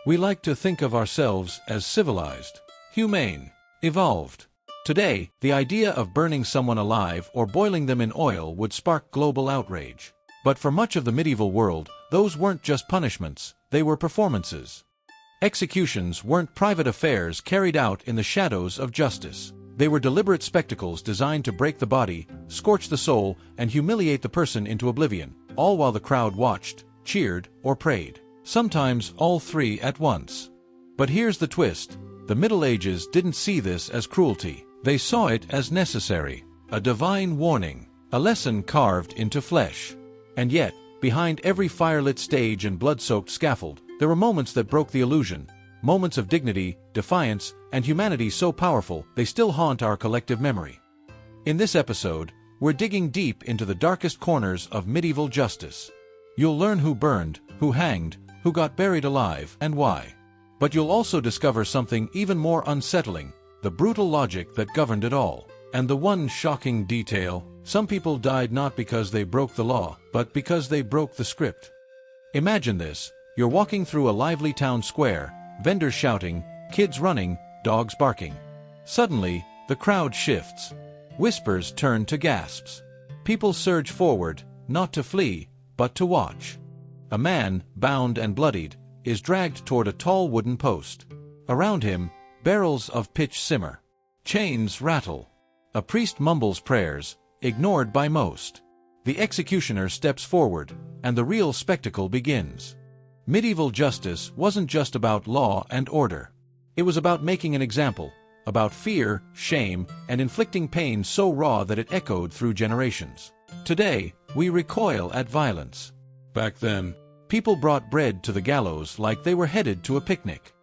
We like to think of ourselves as civilized, humane, evolved. Today, the idea of burning someone alive or boiling them in oil would spark global outrage. But for much of the medieval world, those weren't just punishments, they were performances. Executions weren't private affairs carried out in the shadows of justice. They were deliberate spectacles designed to break the body, scorch the soul, and humiliate the person into oblivion, all while the crowd watched, cheered, or prayed. Sometimes all three at once. But here's the twist. The Middle Ages didn't see this as cruelty. They saw it as necessary, a divine warning, a lesson carved into flesh. And yet, behind every firelit stage and blood-soaked scaffold, there were moments that broke the illusion, moments of dignity, defiance, and humanity so powerful they still haunt our collective memory. In this episode, we're digging deep into the darkest corners of medieval justice. You'll learn who burned, who hanged, who got buried alive, and why. But you'll also discover something even more unsettling, the brutal logic that governed it all. And the one shocking detail, some people died not because they broke the law, but because they broke the script. Imagine this, you're walking through a lively town square, vendors shouting, kids running, dogs barking. Suddenly, the crowd shifts. Whispers turn to gasps. People surge forward, not to flee, but to watch. A man, bound and bloodied, is dragged toward a tall wooden post. Around him, barrels of pitch simmer. Chains rattle. A priest mumbles prayers, ignored by most. The executioner steps forward, and the real spectacle begins. Medieval justice wasn't just about law and order. It was about making an example, about fear, shame, and inflicting pain so raw that it echoed through generations. Today, we recoil at violence. Back then, people brought bread to the gallows like they were headed to a picnic.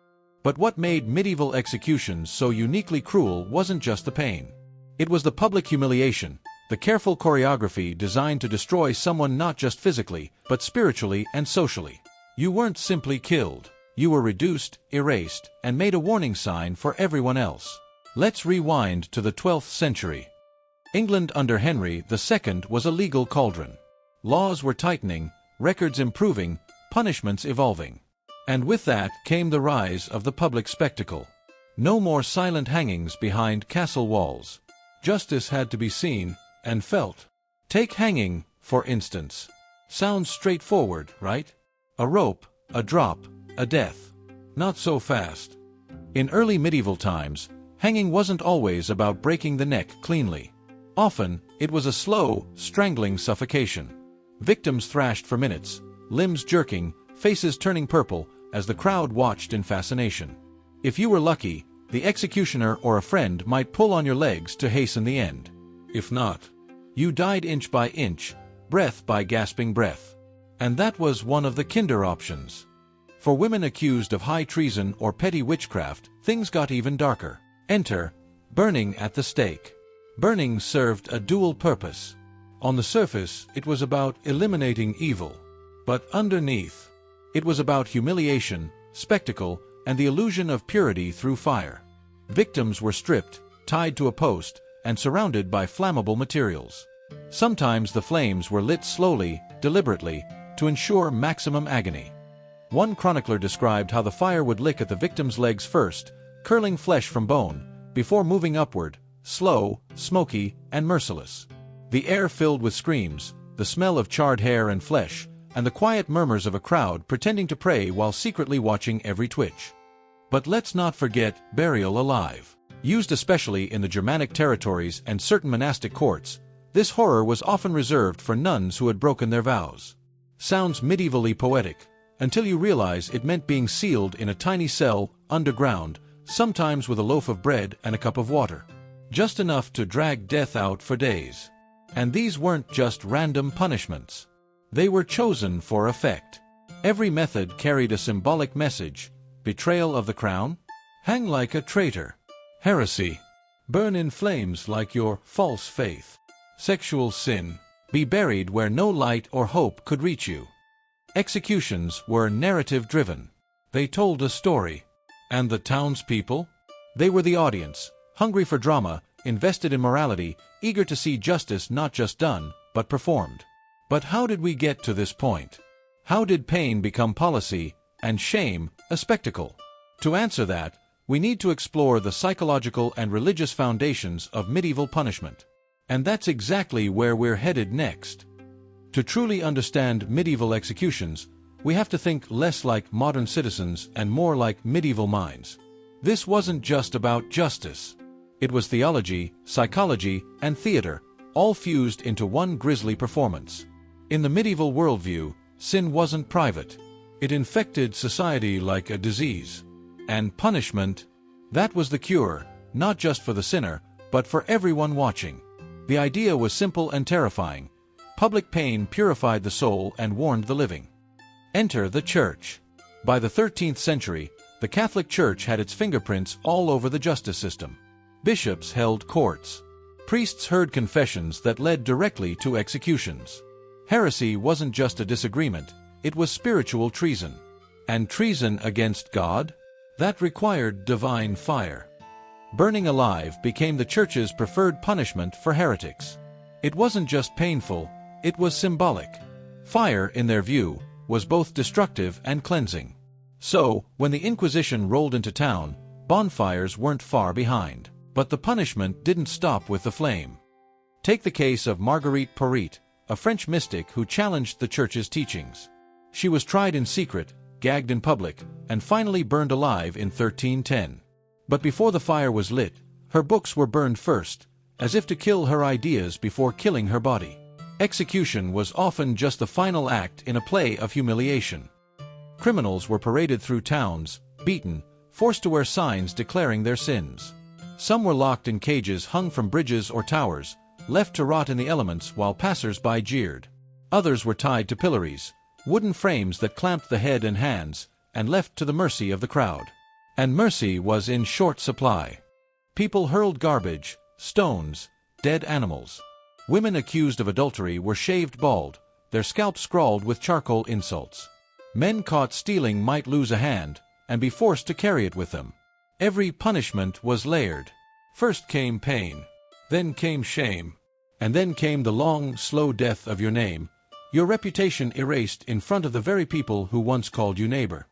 But what made medieval executions so uniquely cruel wasn't just the pain. It was the public humiliation, the careful choreography designed to destroy someone not just physically, but spiritually and socially. You weren't simply killed. You were reduced, erased, and made a warning sign for everyone else. Let's rewind to the 12th century. England under Henry II was a legal cauldron. Laws were tightening, records improving, punishments evolving. And with that came the rise of the public spectacle. No more silent hangings behind castle walls. Justice had to be seen and felt. Take hanging, for instance. Sounds straightforward, right? A rope, a drop, a death. Not so fast. In early medieval times, hanging wasn't always about breaking the neck cleanly. Often, it was a slow, strangling suffocation. Victims thrashed for minutes, limbs jerking, faces turning purple, as the crowd watched in fascination. If you were lucky, the executioner or a friend might pull on your legs to hasten the end. If not, you died inch by inch, breath by gasping breath. And that was one of the kinder options. For women accused of high treason or petty witchcraft, things got even darker. Enter burning at the stake. Burning served a dual purpose. On the surface, it was about eliminating evil. But underneath, it was about humiliation, spectacle, and the illusion of purity through fire. Victims were stripped, tied to a post, and surrounded by flammable materials. Sometimes the flames were lit slowly, deliberately, to ensure maximum agony. One chronicler described how the fire would lick at the victim's legs first, curling flesh from bone, before moving upward, slow, smoky, and merciless. The air filled with screams, the smell of charred hair and flesh, and the quiet murmurs of a crowd pretending to pray while secretly watching every twitch. But let's not forget burial alive. Used especially in the Germanic territories and certain monastic courts, this horror was often reserved for nuns who had broken their vows. Sounds medievally poetic, until you realize it meant being sealed in a tiny cell, underground, sometimes with a loaf of bread and a cup of water. Just enough to drag death out for days. And these weren't just random punishments. They were chosen for effect. Every method carried a symbolic message. Betrayal of the crown? Hang like a traitor. Heresy. Burn in flames like your false faith. Sexual sin. Be buried where no light or hope could reach you. Executions were narrative-driven. They told a story. And the townspeople? They were the audience, hungry for drama, invested in morality, eager to see justice not just done, but performed. But how did we get to this point? How did pain become policy, and shame a spectacle? To answer that, we need to explore the psychological and religious foundations of medieval punishment. And that's exactly where we're headed next. To truly understand medieval executions, we have to think less like modern citizens and more like medieval minds. This wasn't just about justice. It was theology, psychology, and theater, all fused into one grisly performance. In the medieval worldview, sin wasn't private. It infected society like a disease. And punishment, that was the cure, not just for the sinner, but for everyone watching. The idea was simple and terrifying. Public pain purified the soul and warned the living. Enter the Church. By the 13th century, the Catholic Church had its fingerprints all over the justice system. Bishops held courts. Priests heard confessions that led directly to executions. Heresy wasn't just a disagreement, it was spiritual treason. And treason against God? That required divine fire. Burning alive became the Church's preferred punishment for heretics. It wasn't just painful, it was symbolic. Fire, in their view, was both destructive and cleansing. So, when the Inquisition rolled into town, bonfires weren't far behind. But the punishment didn't stop with the flame. Take the case of Marguerite Porete, a French mystic who challenged the Church's teachings. She was tried in secret, gagged in public, and finally burned alive in 1310. But before the fire was lit, her books were burned first, as if to kill her ideas before killing her body. Execution was often just the final act in a play of humiliation. Criminals were paraded through towns, beaten, forced to wear signs declaring their sins. Some were locked in cages hung from bridges or towers, left to rot in the elements while passers-by jeered. Others were tied to pillories, wooden frames that clamped the head and hands, and left to the mercy of the crowd. And mercy was in short supply. People hurled garbage, stones, dead animals. Women accused of adultery were shaved bald, their scalps scrawled with charcoal insults. Men caught stealing might lose a hand, and be forced to carry it with them. Every punishment was layered. First came pain, then came shame, and then came the long, slow death of your name, your reputation erased in front of the very people who once called you neighbor.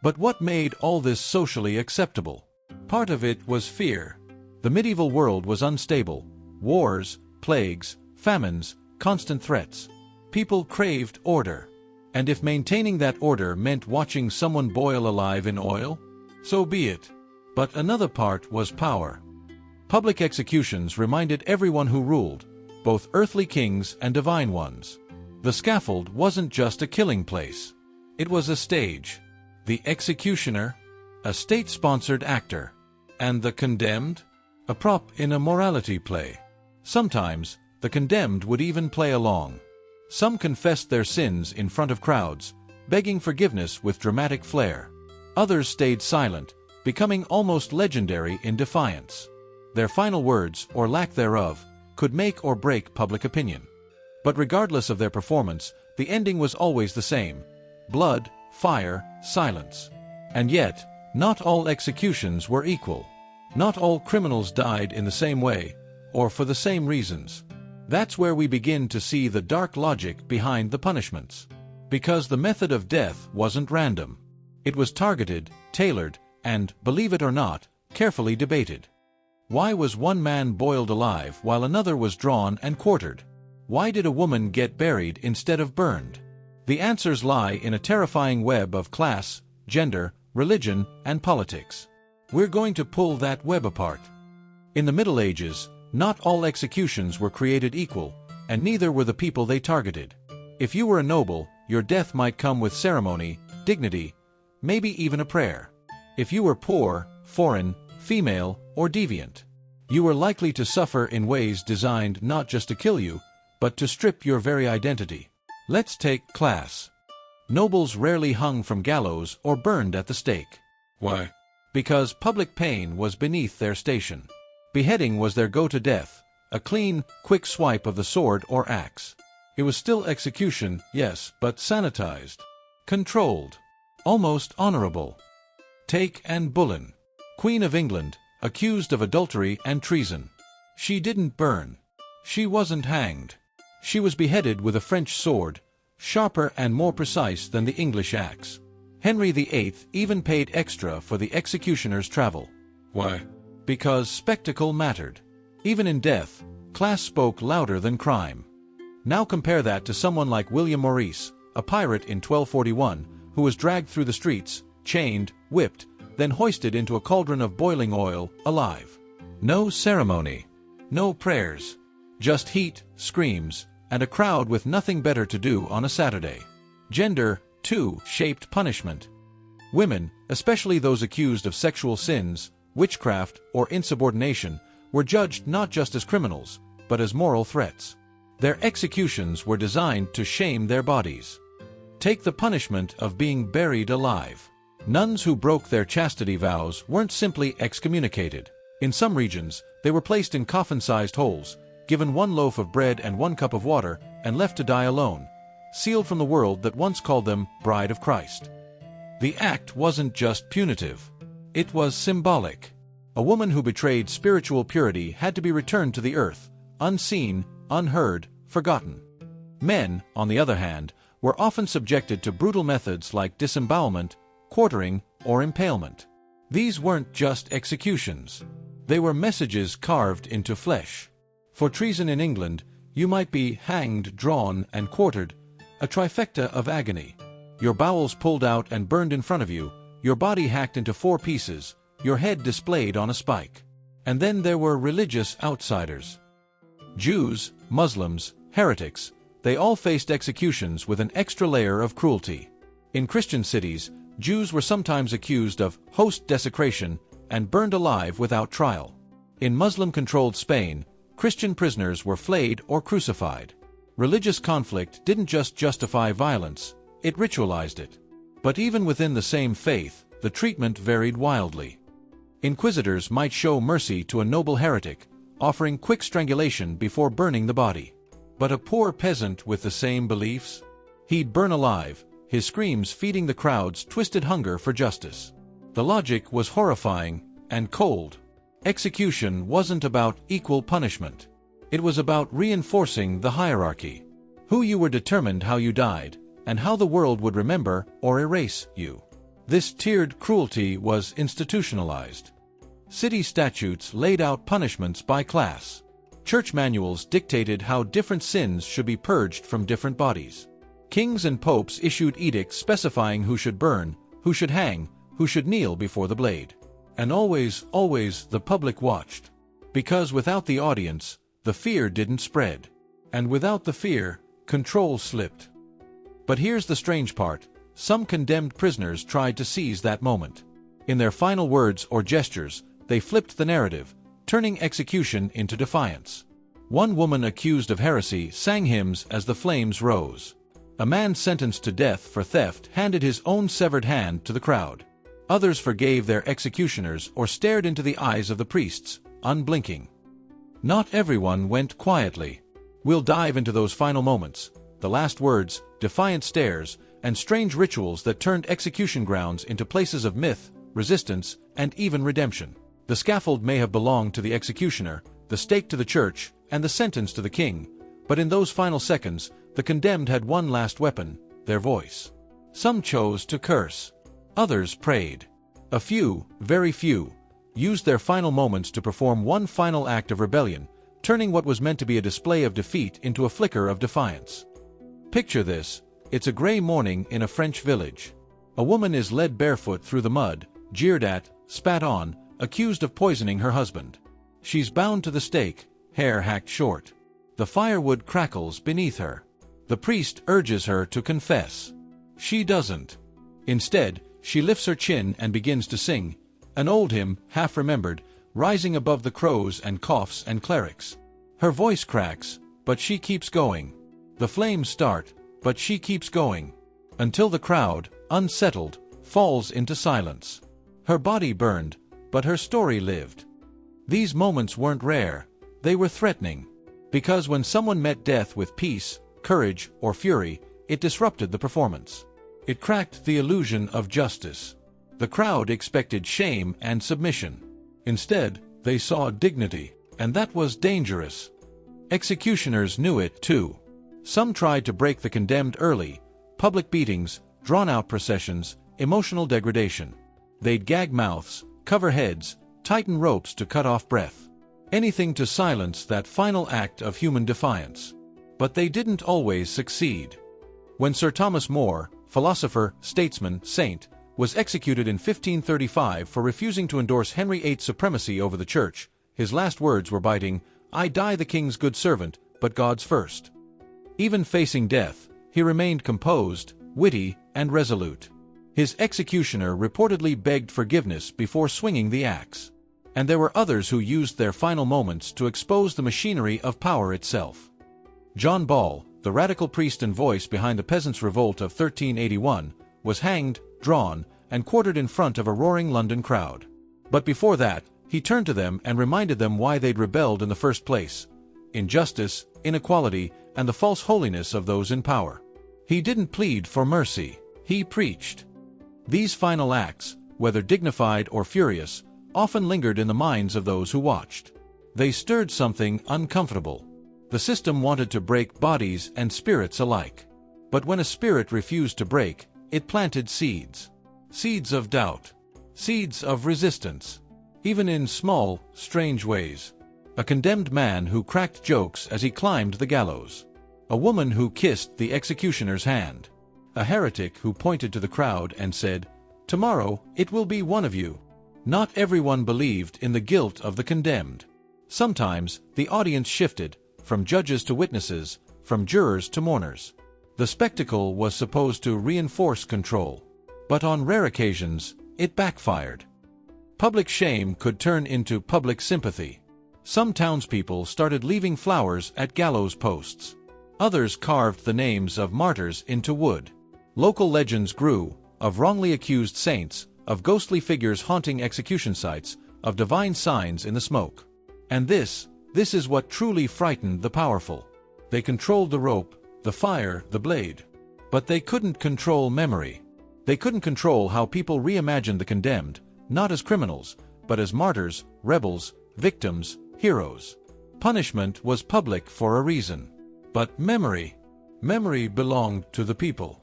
But what made all this socially acceptable? Part of it was fear. The medieval world was unstable. Wars, plagues, famines, constant threats. People craved order. And if maintaining that order meant watching someone boil alive in oil, so be it. But another part was power. Public executions reminded everyone who ruled, both earthly kings and divine ones. The scaffold wasn't just a killing place. It was a stage. The executioner, a state-sponsored actor, and the condemned, a prop in a morality play. Sometimes, the condemned would even play along. Some confessed their sins in front of crowds, begging forgiveness with dramatic flair. Others stayed silent, becoming almost legendary in defiance. Their final words, or lack thereof, could make or break public opinion. But regardless of their performance, the ending was always the same: blood, fire, silence. And yet, not all executions were equal. Not all criminals died in the same way, or for the same reasons. That's where we begin to see the dark logic behind the punishments. Because the method of death wasn't random. It was targeted, tailored, and, believe it or not, carefully debated. Why was one man boiled alive while another was drawn and quartered? Why did a woman get buried instead of burned? The answers lie in a terrifying web of class, gender, religion, and politics. We're going to pull that web apart. In the Middle Ages, not all executions were created equal, and neither were the people they targeted. If you were a noble, your death might come with ceremony, dignity, maybe even a prayer. If you were poor, foreign, female, or deviant, you were likely to suffer in ways designed not just to kill you, but to strip your very identity. Let's take class. Nobles rarely hung from gallows or burned at the stake. Why? Because public pain was beneath their station. Beheading was their go to death, a clean, quick swipe of the sword or axe. It was still execution, yes, but sanitized, controlled, almost honorable. Take Anne Boleyn, Queen of England, accused of adultery and treason. She didn't burn. She wasn't hanged. She was beheaded with a French sword, sharper and more precise than the English axe. Henry VIII even paid extra for the executioner's travel. Why? Because spectacle mattered. Even in death, class spoke louder than crime. Now compare that to someone like William Maurice, a pirate in 1241, who was dragged through the streets, chained, whipped, then hoisted into a cauldron of boiling oil, alive. No ceremony. No prayers. Just heat, screams, and a crowd with nothing better to do on a Saturday. Gender, too, shaped punishment. Women, especially those accused of sexual sins, witchcraft, or insubordination, were judged not just as criminals, but as moral threats. Their executions were designed to shame their bodies. Take the punishment of being buried alive. Nuns who broke their chastity vows weren't simply excommunicated. In some regions, they were placed in coffin-sized holes, given 1 loaf of bread and 1 cup of water, and left to die alone, sealed from the world that once called them Bride of Christ. The act wasn't just punitive. It was symbolic. A woman who betrayed spiritual purity had to be returned to the earth, unseen, unheard, forgotten. Men, on the other hand, were often subjected to brutal methods like disembowelment, quartering, or impalement. These weren't just executions. They were messages carved into flesh. For treason in England, you might be hanged, drawn, and quartered, a trifecta of agony. Your bowels pulled out and burned in front of you, your body hacked into 4 pieces, your head displayed on a spike. And then there were religious outsiders. Jews, Muslims, heretics, they all faced executions with an extra layer of cruelty. In Christian cities, Jews were sometimes accused of host desecration and burned alive without trial. In Muslim-controlled Spain, Christian prisoners were flayed or crucified. Religious conflict didn't just justify violence, it ritualized it. But even within the same faith, the treatment varied wildly. Inquisitors might show mercy to a noble heretic, offering quick strangulation before burning the body. But a poor peasant with the same beliefs? He'd burn alive, his screams feeding the crowd's twisted hunger for justice. The logic was horrifying and cold. Execution wasn't about equal punishment. It was about reinforcing the hierarchy. Who you were determined how you died, and how the world would remember or erase you. This tiered cruelty was institutionalized. City statutes laid out punishments by class. Church manuals dictated how different sins should be purged from different bodies. Kings and popes issued edicts specifying who should burn, who should hang, who should kneel before the blade. And always, always the public watched. Because without the audience, the fear didn't spread. And without the fear, control slipped. But here's the strange part. Some condemned prisoners tried to seize that moment. In their final words or gestures, they flipped the narrative, turning execution into defiance. One woman accused of heresy sang hymns as the flames rose. A man sentenced to death for theft handed his own severed hand to the crowd. Others forgave their executioners or stared into the eyes of the priests, unblinking. Not everyone went quietly. We'll dive into those final moments, the last words, defiant stares, and strange rituals that turned execution grounds into places of myth, resistance, and even redemption. The scaffold may have belonged to the executioner, the stake to the church, and the sentence to the king, but in those final seconds, the condemned had one last weapon, their voice. Some chose to curse. Others prayed. A few, very few, used their final moments to perform one final act of rebellion, turning what was meant to be a display of defeat into a flicker of defiance. Picture this. It's a gray morning in a French village. A woman is led barefoot through the mud, jeered at, spat on, accused of poisoning her husband. She's bound to the stake, hair hacked short. The firewood crackles beneath her. The priest urges her to confess. She doesn't. Instead, she lifts her chin and begins to sing, an old hymn, half-remembered, rising above the crows and coughs and clerics. Her voice cracks, but she keeps going. The flames start, but she keeps going. Until the crowd, unsettled, falls into silence. Her body burned, but her story lived. These moments weren't rare, they were threatening. Because when someone met death with peace, courage, or fury, it disrupted the performance. It cracked the illusion of justice. The crowd expected shame and submission. Instead, they saw dignity, and that was dangerous. Executioners knew it too. Some tried to break the condemned early, public beatings, drawn-out processions, emotional degradation. They'd gag mouths, cover heads, tighten ropes to cut off breath. Anything to silence that final act of human defiance. But they didn't always succeed. When Sir Thomas More, philosopher, statesman, saint, was executed in 1535 for refusing to endorse Henry VIII's supremacy over the Church, his last words were biting, "I die the king's good servant, but God's first." Even facing death, he remained composed, witty, and resolute. His executioner reportedly begged forgiveness before swinging the axe. And there were others who used their final moments to expose the machinery of power itself. John Ball, the radical priest and voice behind the Peasants' Revolt of 1381, was hanged, drawn, and quartered in front of a roaring London crowd. But before that, he turned to them and reminded them why they'd rebelled in the first place: injustice, inequality, and the false holiness of those in power. He didn't plead for mercy, he preached. These final acts, whether dignified or furious, often lingered in the minds of those who watched. They stirred something uncomfortable. The system wanted to break bodies and spirits alike. But when a spirit refused to break, it planted seeds. Seeds of doubt. Seeds of resistance. Even in small, strange ways. A condemned man who cracked jokes as he climbed the gallows. A woman who kissed the executioner's hand. A heretic who pointed to the crowd and said, "Tomorrow, it will be one of you." Not everyone believed in the guilt of the condemned. Sometimes, the audience shifted, from judges to witnesses, from jurors to mourners. The spectacle was supposed to reinforce control. But on rare occasions, it backfired. Public shame could turn into public sympathy. Some townspeople started leaving flowers at gallows posts. Others carved the names of martyrs into wood. Local legends grew, of wrongly accused saints, of ghostly figures haunting execution sites, of divine signs in the smoke. And this is what truly frightened the powerful. They controlled the rope, the fire, the blade. But they couldn't control memory. They couldn't control how people reimagined the condemned, not as criminals, but as martyrs, rebels, victims, heroes. Punishment was public for a reason. But memory belonged to the people.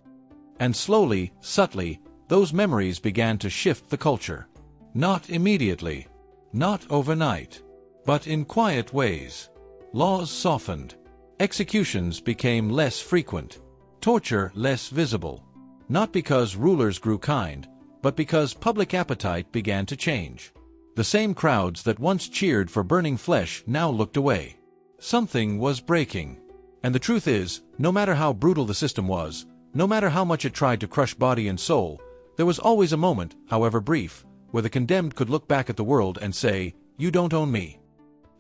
And slowly, subtly, those memories began to shift the culture. Not immediately, not overnight, but in quiet ways. Laws softened. Executions became less frequent. Torture less visible. Not because rulers grew kind, but because public appetite began to change. The same crowds that once cheered for burning flesh now looked away. Something was breaking. And the truth is, no matter how brutal the system was, no matter how much it tried to crush body and soul, there was always a moment, however brief, where the condemned could look back at the world and say, "You don't own me."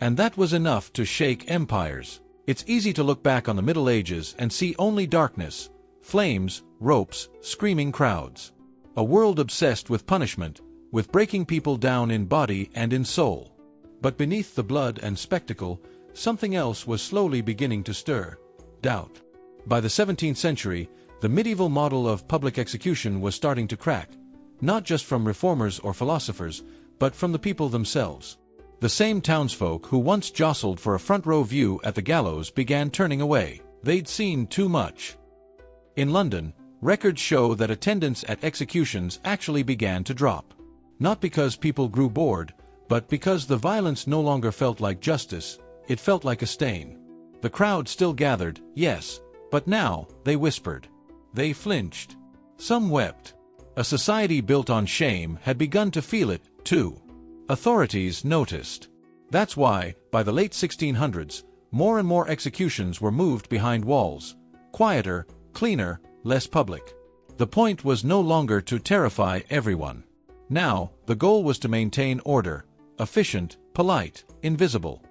And that was enough to shake empires. It's easy to look back on the Middle Ages and see only darkness, flames, ropes, screaming crowds. A world obsessed with punishment, with breaking people down in body and in soul. But beneath the blood and spectacle, something else was slowly beginning to stir: doubt. By the 17th century, the medieval model of public execution was starting to crack, not just from reformers or philosophers, but from the people themselves. The same townsfolk who once jostled for a front-row view at the gallows began turning away. They'd seen too much. In London, records show that attendance at executions actually began to drop. Not because people grew bored, but because the violence no longer felt like justice, it felt like a stain. The crowd still gathered, yes, but now, they whispered. They flinched. Some wept. A society built on shame had begun to feel it, too. Authorities noticed. That's why, by the late 1600s, more and more executions were moved behind walls. Quieter, cleaner, less public. The point was no longer to terrify everyone. Now, the goal was to maintain order, efficient, polite, invisible.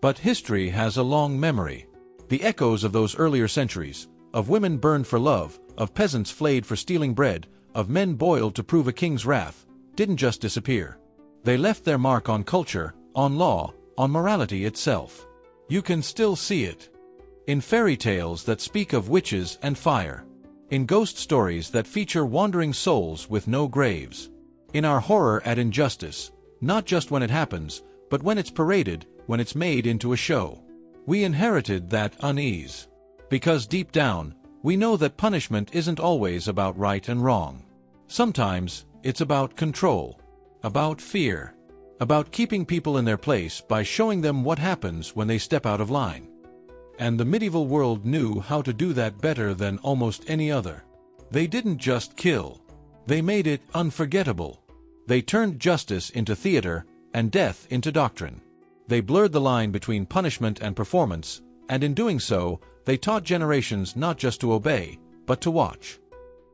But history has a long memory. The echoes of those earlier centuries, of women burned for love, of peasants flayed for stealing bread, of men boiled to prove a king's wrath, didn't just disappear. They left their mark on culture, on law, on morality itself. You can still see it. In fairy tales that speak of witches and fire. In ghost stories that feature wandering souls with no graves. In our horror at injustice, not just when it happens, but when it's paraded, when it's made into a show. We inherited that unease. Because deep down, we know that punishment isn't always about right and wrong. Sometimes, it's about control, about fear, about keeping people in their place by showing them what happens when they step out of line. And the medieval world knew how to do that better than almost any other. They didn't just kill. They made it unforgettable. They turned justice into theater and death into doctrine. They blurred the line between punishment and performance, and in doing so, they taught generations not just to obey, but to watch.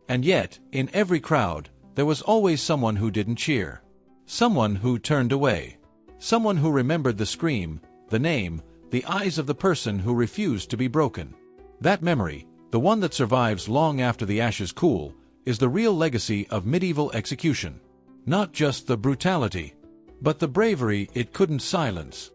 And yet, in every crowd, there was always someone who didn't cheer. Someone who turned away. Someone who remembered the scream, the name, the eyes of the person who refused to be broken. That memory, the one that survives long after the ashes cool, is the real legacy of medieval execution. Not just the brutality, but the bravery it couldn't silence.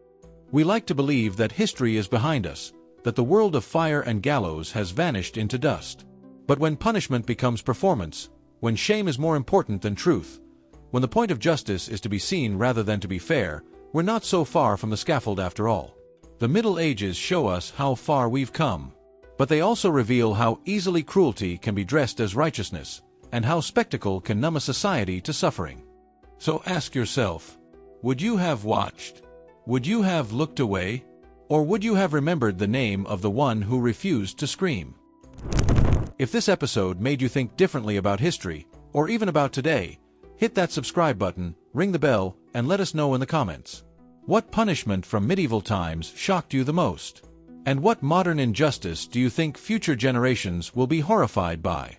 We like to believe that history is behind us, that the world of fire and gallows has vanished into dust. But when punishment becomes performance, when shame is more important than truth, when the point of justice is to be seen rather than to be fair, we're not so far from the scaffold after all. The Middle Ages show us how far we've come. But they also reveal how easily cruelty can be dressed as righteousness, and how spectacle can numb a society to suffering. So ask yourself, would you have watched? Would you have looked away? Or would you have remembered the name of the one who refused to scream? If this episode made you think differently about history, or even about today, hit that subscribe button, ring the bell, and let us know in the comments. What punishment from medieval times shocked you the most? And what modern injustice do you think future generations will be horrified by?